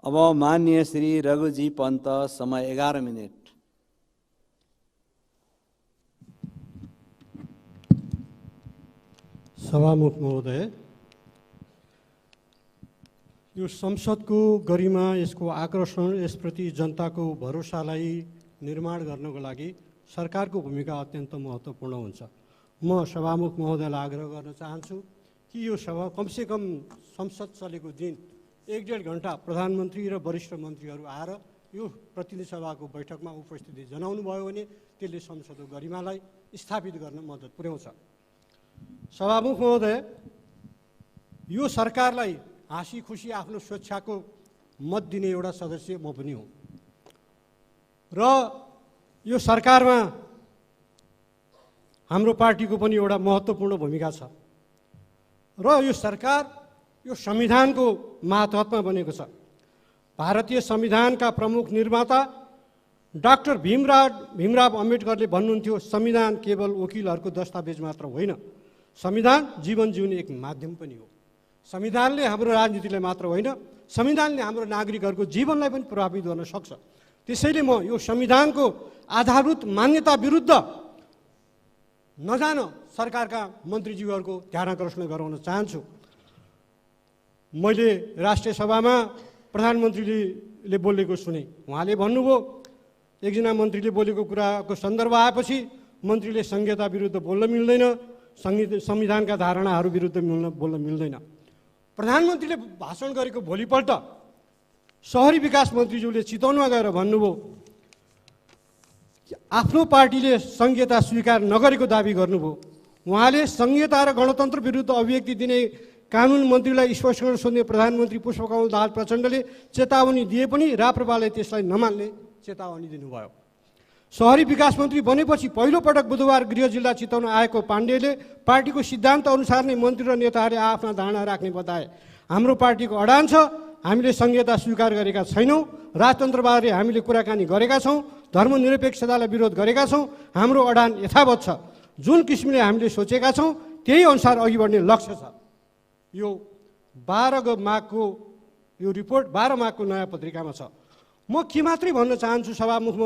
अब माननीय श्री रघुजी पन्त, समय 11 मिनेट। सभामुख महोदय, यो संसदको गरिमा, यसको आकर्षण, यसप्रति जनताको भरोसालाई निर्माण गर्नको लागि सरकारको भूमिका अत्यन्त महत्त्वपूर्ण हुन्छ। म सभामुख महोदयलाई आग्रह गर्न चाहन्छु कि यो सभा कमसेकम संसद चलेको दिन 1-1.5 घण्टा प्रधानमन्त्री र वरिष्ठ मन्त्रीहरू आएर यो प्रतिनिधि सभाको बैठकमा उपस्थिति जनाउनु भयो भने त्यसले संसदको गरिमालाई स्थापित गर्न मद्दत पुर्याउँछ। सभामुख महोदय, यो सरकारलाई हाँसी खुसी आफ्नो स्वेच्छाको मत दिने एउटा सदस्य म पनि हुँ र यो सरकारमा हाम्रो पार्टीको पनि एउटा महत्त्वपूर्ण भूमिका छ र यो सरकार यो संविधानको मातहतमा बनेको छ। भारतीय संविधानका प्रमुख निर्माता डाक्टर भीमराव अम्बेडकरले भन्नुहुन्थ्यो, संविधान केवल वकिलहरूको दस्तावेज मात्र होइन, संविधान जीवन जिउने एक माध्यम पनि हो। संविधानले हाम्रो राजनीतिलाई मात्र होइन, संविधानले हाम्रो नागरिकहरूको जीवनलाई पनि प्रभावित गर्न सक्छ। त्यसैले म यो संविधानको आधारभूत मान्यता विरुद्ध नजान सरकारका मन्त्रीज्यूहरूको ध्यान आकर्षण गराउन चाहन्छु। मैले राष्ट्रिय सभामा प्रधानमन्त्रीले बोलेको सुने। उहाँले भन्नुभयो, एकजना मन्त्रीले बोलेको कुराको सन्दर्भ आएपछि मन्त्रीले संहिता विरुद्ध बोल्न मिल्दैन, संविधानका धारणाहरू विरुद्ध बोल्न मिल्दैन। प्रधानमन्त्रीले भाषण गरेको भोलिपल्ट शहरी विकास मन्त्रीज्यूले चितवनमा गएर भन्नुभयो, आफ्नो पार्टीले संहिता स्वीकार नगरेको दाबी गर्नुभयो। उहाँले संहिता र गणतन्त्र विरुद्ध अभिव्यक्ति दिने कानुन मन्त्रीलाई स्पष्टीकरण सोध्ने प्रधानमन्त्री पुष्पकमल दाहाल प्रचण्डले चेतावनी दिए पनि राप्रपाले त्यसलाई नमान्ने चेतावनी दिनुभयो। शहरी विकास मन्त्री बनेपछि पहिलो पटक बुधबार गृह जिल्ला चितवन आएको पाण्डेले पार्टीको सिद्धान्त अनुसार नै मन्त्री र नेताहरूले आफ्ना धारणा राख्ने बताए। हाम्रो पार्टीको अडान छ, हामीले संहिता स्वीकार गरेका छैनौँ, राजतन्त्रबारे हामीले कुराकानी गरेका छौँ, धर्मनिरपेक्षतालाई विरोध गरेका छौँ, हाम्रो अडान यथावत छ। जुन किसिमले हामीले सोचेका छौँ त्यही अनुसार अघि बढ्ने लक्ष्य छ। यो 12 माघको यो रिपोर्ट 12 माघको नयाँ पत्रिकामा छ। म के मात्रै भन्न चाहन्छु सभामुख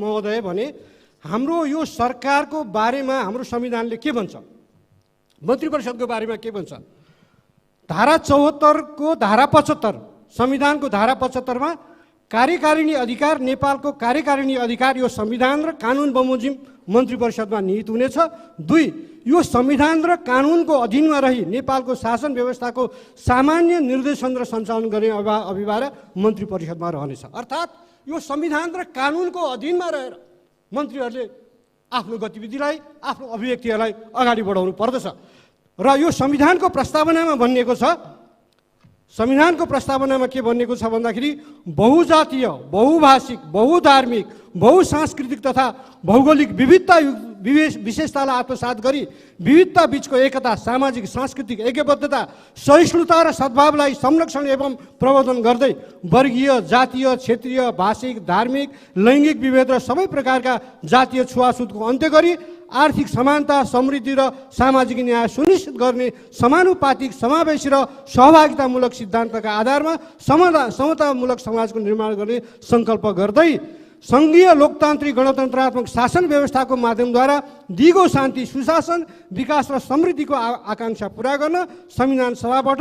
महोदय भने, हाम्रो यो सरकारको बारेमा हाम्रो संविधानले के भन्छ, मन्त्री परिषदको बारेमा के भन्छ। धारा 74 को धारा 75, संविधानको धारा 75 मा कार्यकारिणी अधिकार, नेपालको कार्यकारिणी अधिकार यो संविधान र कानुन बमोजिम मन्त्री परिषदमा निहित हुनेछ। 2, यो संविधान र कानुनको अधीनमा रही नेपालको शासन व्यवस्थाको सामान्य निर्देशन र सञ्चालन गर्ने अभिभार मन्त्री परिषदमा रहनेछ। अर्थात् यो संविधान र कानुनको अधीनमा रहेर मन्त्रीहरूले आफ्नो गतिविधिलाई, आफ्नो अभिव्यक्तिहरूलाई अगाडि बढाउनु पर्दछ। र यो संविधानको प्रस्तावनामा भनिएको छ, संविधानको प्रस्तावनामा के भनिएको छ भन्दाखेरि बहुजातीय, बहुभाषिक, बहुधार्मिक, बहुसांस्कृतिक तथा भौगोलिक विशेषतालाई आत्मसात गरी विविधता बीचको एकता, सामाजिक सांस्कृतिक ऐक्यबद्धता, सहिष्णुता र सद्भावलाई संरक्षण एवं प्रवर्धन गर्दै वर्गीय, जातीय, क्षेत्रीय, भाषिक, धार्मिक, लैङ्गिक विभेद र सबै प्रकारका जातीय छुवाछुतको अन्त्य गरी आर्थिक समानता, समृद्धि र सामाजिक न्याय सुनिश्चित गर्ने समानुपातिक, समावेशी र सहभागितामूलक सिद्धान्तका आधारमा समतामूलक समाजको निर्माण गर्ने सङ्कल्प गर्दै सङ्घीय लोकतान्त्रिक गणतन्त्रात्मक शासन व्यवस्थाको माध्यमद्वारा दिगो शान्ति, सुशासन, विकास र समृद्धिको आकाङ्क्षा पुरा गर्न संविधान सभाबाट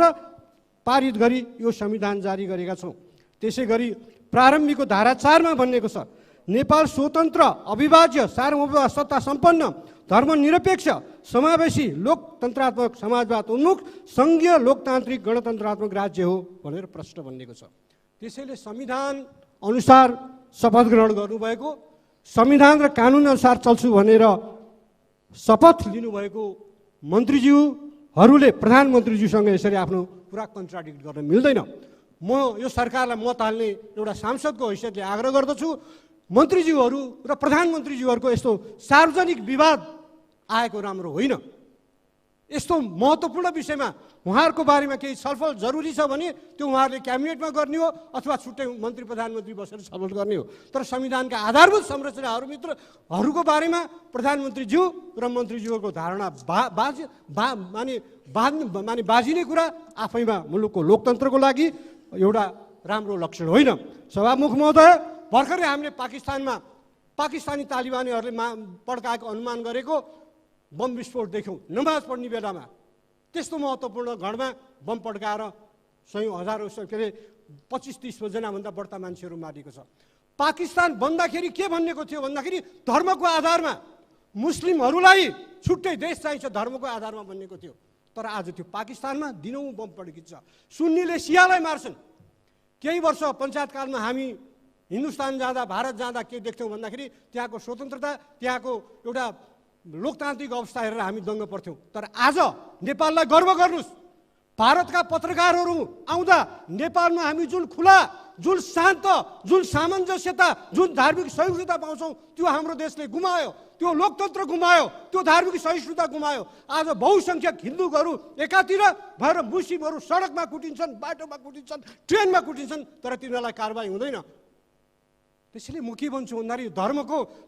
पारित गरी यो संविधान जारी गरेका छौँ। त्यसै गरी प्रारम्भिकको धारा 4 मा भनिएको छ, नेपाल स्वतन्त्र, अविभाज्य, सार्वभौम, सत्ता सम्पन्न, धर्मनिरपेक्ष, समावेशी, लोकतन्त्रात्मक, समाजवाद उन्मुख, सङ्घीय लोकतान्त्रिक गणतन्त्रात्मक राज्य हो भनेर प्रश्न भनिएको छ। त्यसैले संविधान अनुसार शपथ ग्रहण गर्नुभएको, संविधान र कानुन अनुसार चल्छु भनेर शपथ लिनुभएको मन्त्रीज्यूहरूले प्रधानमन्त्रीज्यूसँग यसरी आफ्नो कुरा कन्ट्राडिक्ट गर्न मिल्दैन। म यो सरकारलाई मत हाल्ने एउटा सांसदको हैसियतले आग्रह गर्दछु, मन्त्रीज्यूहरू र प्रधानमन्त्रीज्यूहरूको यस्तो सार्वजनिक विवाद आएको राम्रो होइन। यस्तो महत्त्वपूर्ण विषयमा उहाँहरूको बारेमा केही छलफल जरुरी छ भने त्यो उहाँहरूले क्याबिनेटमा गर्ने हो अथवा छुट्टै मन्त्री प्रधानमन्त्री बसेर छलफल गर्ने हो। तर संविधानका आधारभूत संरचनाहरूको बारेमा प्रधानमन्त्रीज्यू र मन्त्रीज्यूहरूको धारणा बाजिने कुरा आफैमा मुलुकको लोकतन्त्रको लागि एउटा राम्रो लक्षण होइन। सभामुख महोदय, भर्खरै हामीले पाकिस्तानी तालिबानीहरूले पड्काएको अनुमान गरेको बम विस्फोट देख्यौँ नमाज पढ्ने बेलामा। त्यस्तो महत्त्वपूर्ण घडमा बम पड्काएर हजारौँ के अरे 25-30 जनाभन्दा बढ्ता मान्छेहरू मारिएको छ। पाकिस्तान भन्दाखेरि के भन्नेको थियो भन्दाखेरि धर्मको आधारमा मुस्लिमहरूलाई छुट्टै देश चाहिन्छ धर्मको आधारमा भन्नेको थियो। तर आज त्यो पाकिस्तानमा दिनौँ बम पड्किन्छ। सुन्नीले सियालाई मार्छन्। केही वर्ष पञ्चायतकालमा हामी हिन्दुस्तान जाँदा भारत जाँदा के देख्थ्यौँ भन्दाखेरि त्यहाँको स्वतन्त्रता त्यहाँको एउटा लोकतान्त्रिक अवस्था हेरेर हामी दङ्ग पर्थ्यौँ। तर आज नेपाललाई गर्व गर्नुहोस्, भारतका पत्रकारहरू आउँदा नेपालमा हामी जुन खुला, जुन शान्त, जुन सामञ्जस्यता, जुन धार्मिक सहिष्णुता पाउँछौँ त्यो हाम्रो देशले गुमायो। त्यो लोकतन्त्र गुमायो, त्यो धार्मिक सहिष्णुता गुमायो। आज बहुसङ्ख्यक हिन्दूहरू एकातिर भएर मुस्लिमहरू सडकमा कुटिन्छन्, बाटोमा कुटिन्छन्, ट्रेनमा कुटिन्छन्, तर तिनीहरूलाई कारबाही हुँदैन। त्यसैले म के भन्छु भन्दाखेरि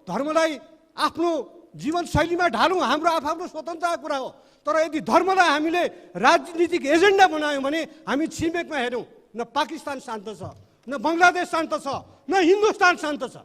धर्मलाई आफ्नो जीवनशैलीमा ढालौँ, हाम्रो आफ्नो स्वतन्त्रताको कुरा हो। तर यदि धर्मलाई हामीले राजनीतिक एजेन्डा बनायौँ भने हामी छिमेकमा हेरौँ, न पाकिस्तान शान्त छ, न बङ्गलादेश शान्त छ, न हिन्दुस्तान शान्त छ।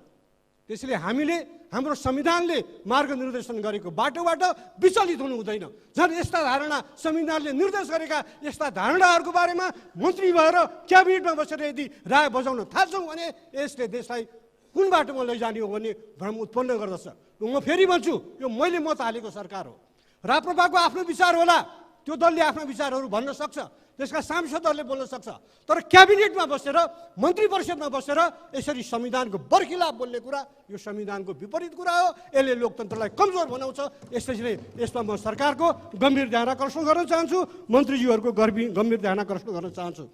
त्यसैले हामीले हाम्रो संविधानले मार्गनिर्देशन गरेको बाटोबाट विचलित हुनु हुँदैन। झन् यस्ता धारणा संविधानले निर्देश गरेका यस्ता धारणाहरूको बारेमा मन्त्री भएर क्याबिनेटमा बसेर यदि राय बजाउन थाल्छौँ भने यसले देशलाई कुन बाटोमा लैजाने हो भन्ने भ्रम उत्पन्न गर्दछ। म फेरि भन्छु, यो मैले मत हालेको सरकार हो। राप्रपाको आफ्नो विचार होला, त्यो दलले आफ्ना विचारहरू भन्न सक्छ, त्यसका सांसदहरूले बोल्न सक्छ। तर क्याबिनेटमा बसेर मन्त्री परिषदमा बसेर यसरी संविधानको बर्खिलाफ बोल्ने कुरा यो संविधानको विपरीत कुरा हो। यसले लोकतन्त्रलाई कमजोर बनाउँछ। यसैले यसमा म सरकारको गम्भीर ध्यान आकर्षण गर्न चाहन्छु, मन्त्रीज्यूहरूको गम्भीर ध्यान आकर्षण गर्न चाहन्छु।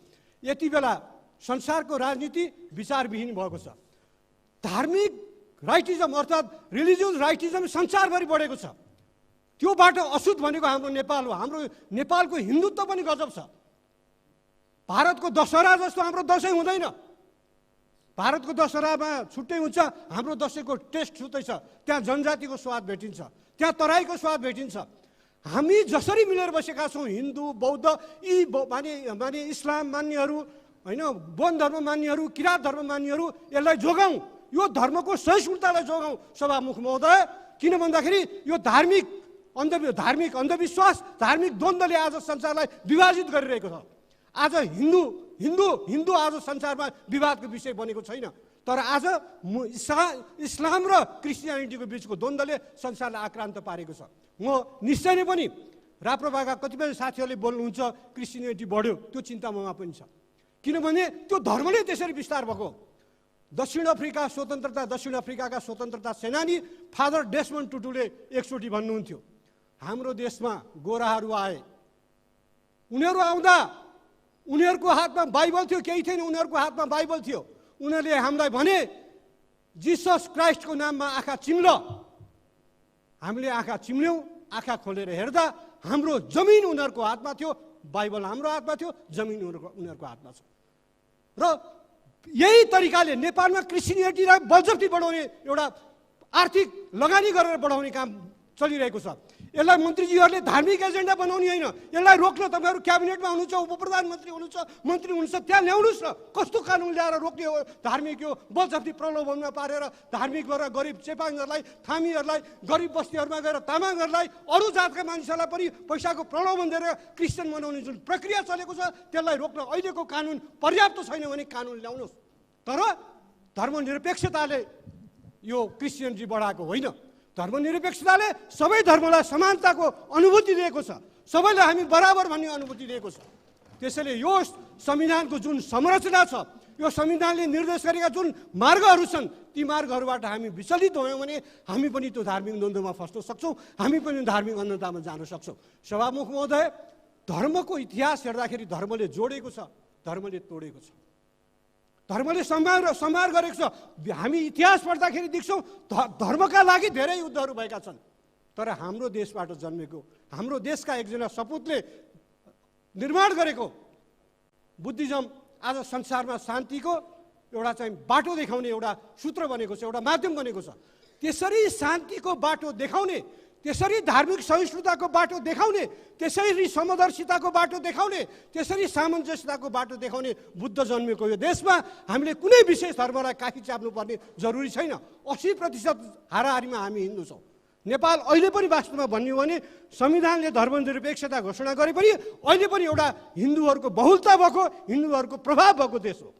यति बेला संसारको राजनीति विचारविहीन भएको छ। धार्मिक राइटिजम अर्थात् रिलिजियस राइटिजम संसारभरि बढेको छ। त्यो बाटो अशुद्ध भनेको हाम्रो नेपाल हो। हाम्रो नेपालको हिन्दुत्व पनि गजब छ। भारतको दशहरा जस्तो हाम्रो दसैँ हुँदैन। भारतको दशहरामा छुट्टै हुन्छ, हाम्रो दसैँको टेस्ट छुट्टै छ। त्यहाँ जनजातिको स्वाद भेटिन्छ, त्यहाँ तराईको स्वाद भेटिन्छ। हामी जसरी मिलेर बसेका छौँ, हिन्दू बौद्ध यी माने इस्लाम मान्नेहरू होइन, बौद्ध धर्म मान्नेहरू, किराँत धर्म मान्नेहरू, यसलाई जोगाउँ, यो धर्मको सहिष्णुतालाई जोगाउँ सभामुख महोदय। किन भन्दाखेरि यो धार्मिक अन्धविश्वास, धार्मिक द्वन्द्वले आज संसारलाई विभाजित गरिरहेको छ। आज हिन्दू आज संसारमा विवादको विषय बनेको छैन। तर आज इस्लाम र क्रिस्चियनिटीको बिचको द्वन्द्वले संसारलाई आक्रान्त पारेको छ। म निश्चय नै पनि राप्रपाका कतिपय साथीहरूले बोल्नुहुन्छ क्रिस्चियनिटी बढ्यो, त्यो चिन्ता ममा पनि छ। किनभने त्यो धर्मले त्यसरी विस्तार भएको। दक्षिण अफ्रिकाका स्वतन्त्रता सेनानी फादर डेसमन्ड टुटुले एकचोटि भन्नुहुन्थ्यो, हाम्रो देशमा गोराहरू आए, उनीहरू आउँदा उनीहरूको हातमा बाइबल थियो, केही थिएन, उनीहरूको हातमा बाइबल थियो। उनीहरूले हामीलाई भने जिसस क्राइस्टको नाममा आँखा चिम्ल। हामीले आँखा चिम्ल्यौँ, आँखा खोलेर हेर्दा हाम्रो जमिन उनीहरूको हातमा थियो, बाइबल हाम्रो हातमा थियो, जमिन उनीहरूको हातमा छ। र यही तरिकाले नेपालमा क्रिस्चियनिटीलाई बलजफ्ती बढाउने एउटा आर्थिक लगानी गरेर बढाउने काम चलिरहेको छ। यसलाई मन्त्रीजीहरूले धार्मिक एजेन्डा बनाउने होइन, यसलाई रोक्न तपाईँहरू क्याबिनेटमा हुनुहुन्छ, उपप्रधानमन्त्री हुनुहुन्छ, मन्त्री हुनुहुन्छ, त्यहाँ ल्याउनुहोस् न। कस्तो कानुन ल्याएर रोक्ने हो धार्मिक यो बलजफ्ती प्रलोभनमा पारेर धार्मिकबाट गरिब चेपाङहरूलाई, थामीहरूलाई, गरिब बस्तीहरूमा गएर तामाङहरूलाई, अरू जातका मानिसहरूलाई पनि पैसाको प्रलोभन दिएर क्रिस्चियन बनाउने जुन प्रक्रिया चलेको छ त्यसलाई रोक्न अहिलेको कानुन पर्याप्त छैन भने कानुन ल्याउनुहोस्। तर धर्मनिरपेक्षताले यो क्रिस्चियनिटी बढाएको होइन। धर्मनिरपेक्षताले सबै धर्मलाई समानताको अनुभूति दिएको छ, सबैलाई हामी बराबर भन्ने अनुभूति दिएको छ। त्यसैले यो संविधानको जुन संरचना छ, यो संविधानले निर्देश गरेका जुन मार्गहरू छन्, ती मार्गहरूबाट हामी विचलित भयौँ भने हामी पनि त्यो धार्मिक द्वन्द्वमा फस्न सक्छौँ, हामी पनि धार्मिक अन्धतामा जान सक्छौँ। सभामुख महोदय, धर्मको इतिहास हेर्दाखेरि धर्मले जोडेको छ, धर्मले तोडेको छ। धर्मले सम्हार गरेको छ। हामी इतिहास पढ्दाखेरि देख्छौँ धर्मका लागि धेरै युद्धहरू भएका छन्। तर हाम्रो देशबाट जन्मेको, हाम्रो देशका एकजना सपुतले निर्माण गरेको बुद्धिज्म आज संसारमा शान्तिको एउटा चाहिँ बाटो देखाउने एउटा सूत्र बनेको छ, एउटा माध्यम बनेको छ। त्यसरी शान्तिको बाटो देखाउने, त्यसरी धार्मिक सहिष्णुताको बाटो देखाउने, त्यसरी समदर्शिताको बाटो देखाउने, त्यसरी सामञ्जस्यताको बाटो देखाउने बुद्ध जन्मेको यो देशमा हामीले कुनै विशेष धर्मलाई काखी चाप्नुपर्ने जरुरी छैन। 80% हाराहारीमा हामी हिन्दू छौँ। नेपाल अहिले पनि वास्तवमा भन्ने हो भने संविधानले धर्मनिरपेक्षता घोषणा गरे पनि अहिले पनि एउटा हिन्दूहरूको बहुलता भएको, हिन्दूहरूको प्रभाव भएको देश हो।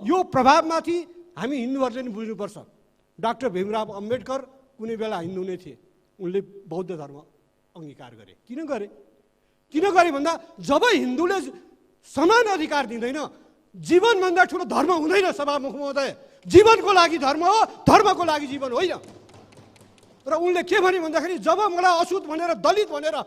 यो प्रभावमाथि हामी हिन्दूहरूले नि बुझ्नुपर्छ। डाक्टर भीमराव अम्बेडकर कुनै बेला हिन्दू नै थिए, उनले बौद्ध धर्म अङ्गीकार गरे। किन गरे भन्दा जब हिन्दूले समान अधिकार दिँदैन, जीवनभन्दा ठुलो धर्म हुँदैन। सभामुख महोदय, जीवनको लागि धर्म हो, धर्मको लागि जीवन होइन। र उनले के भने भन्दाखेरि जब मलाई अछुत भनेर, दलित भनेर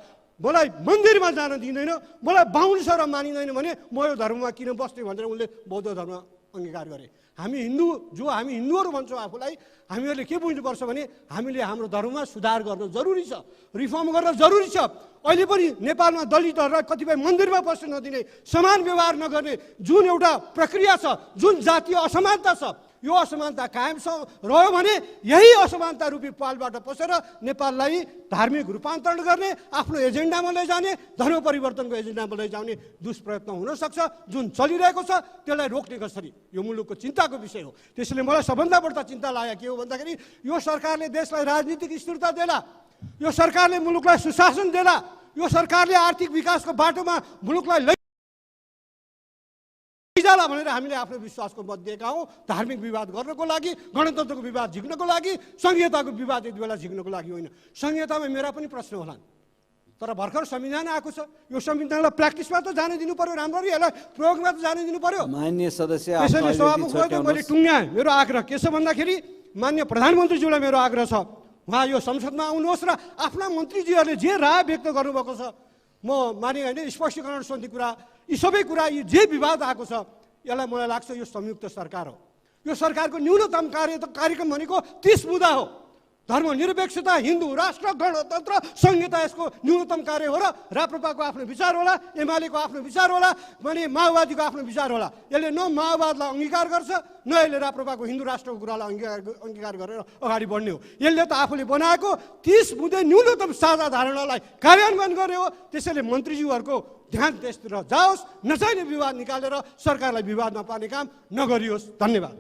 मलाई मन्दिरमा जान दिँदैन, मलाई बाहुन सर मानिँदैन भने म यो धर्ममा किन बस्ने भनेर उनले बौद्ध धर्म अङ्गीकार गरे। हामी हिन्दूहरू भन्छौँ आफूलाई, हामीहरूले के बुझ्नुपर्छ भने हामीले हाम्रो धर्ममा सुधार गर्न जरुरी छ, रिफर्म गर्न जरुरी छ। अहिले पनि नेपालमा दलितहरूलाई कतिपय मन्दिरमा बस्न नदिने, समान व्यवहार नगर्ने जुन एउटा प्रक्रिया छ, जुन जातीय असमानता छ, यो असमानता कायम रह्यो भने यही असमानता रूपी पालबाट पसेर नेपाललाई धार्मिक रूपान्तरण गर्ने, आफ्नो एजेन्डामा लैजाने, धर्म परिवर्तनको एजेन्डामा लैजाने दुष्प्रयत्न हुनसक्छ, जुन चलिरहेको छ। त्यसलाई रोक्ने कसरी, यो मुलुकको चिन्ताको विषय हो। त्यसैले मलाई सबभन्दा बढ्ता चिन्ता लागेको के हो भन्दाखेरि यो सरकारले देशलाई राजनीतिक स्थिरता देला, यो सरकारले मुलुकलाई सुशासन देला, यो सरकारले आर्थिक विकासको बाटोमा मुलुकलाई जाला भनेर हामीले आफ्नो विश्वासको मत दिएका हौँ। धार्मिक विवाद गर्नको लागि, गणतन्त्रको विवाद झिक्नको लागि, संहिताको विवाद यति बेला झिक्नको लागि होइन। संहितामा मेरा पनि प्रश्न होलान्, तर भर्खर संविधान आएको छ, यो संविधानलाई प्र्याक्टिसमा त जाने दिनु पर्यो, राम्ररी यसलाई प्रयोगमा त जाने दिनु पर्यो। माननीय सदस्य, त्यसैले सभामुख महोदय, मैले टुङ्ग्याएँ। मेरो आग्रह के छ भन्दाखेरि माननीय प्रधानमन्त्रीज्यूलाई मेरो आग्रह छ, उहाँ यो संसदमा आउनुहोस् र आफ्ना मन्त्रीजीहरूले जे राय व्यक्त गर्नुभएको छ, म माने होइन, स्पष्टीकरण सम्बन्धी कुरा, यी सबै कुरा, यी जे विवाद आएको छ, यसलाई मलाई लाग्छ यो संयुक्त सरकार हो। यो सरकारको न्यूनतम कार्यक्रम भनेको 30 बुँदा हो। धर्मनिरपेक्षता, हिन्दू राष्ट्र, गणतन्त्र, संहिता यसको न्यूनतम कार्य हो। र राप्रपाको आफ्नो विचार होला, एमालेको आफ्नो विचार होला, भने माओवादीको आफ्नो विचार होला। यसले न माओवादलाई अङ्गीकार गर्छ, न यसले राप्रपाको हिन्दू राष्ट्रको कुरालाई अङ्गीकार गरेर अगाडि बढ्ने हो। यसले त आफूले बनाएको 30 बुँदे न्यूनतम साझा धारणालाई कार्यान्वयन गर्ने हो। त्यसैले मन्त्रीज्यूहरूको ध्यान त्यसतिर जाओस्, नचाहिने विवाद निकालेर सरकारलाई विवादमा पार्ने काम नगरियोस्। धन्यवाद।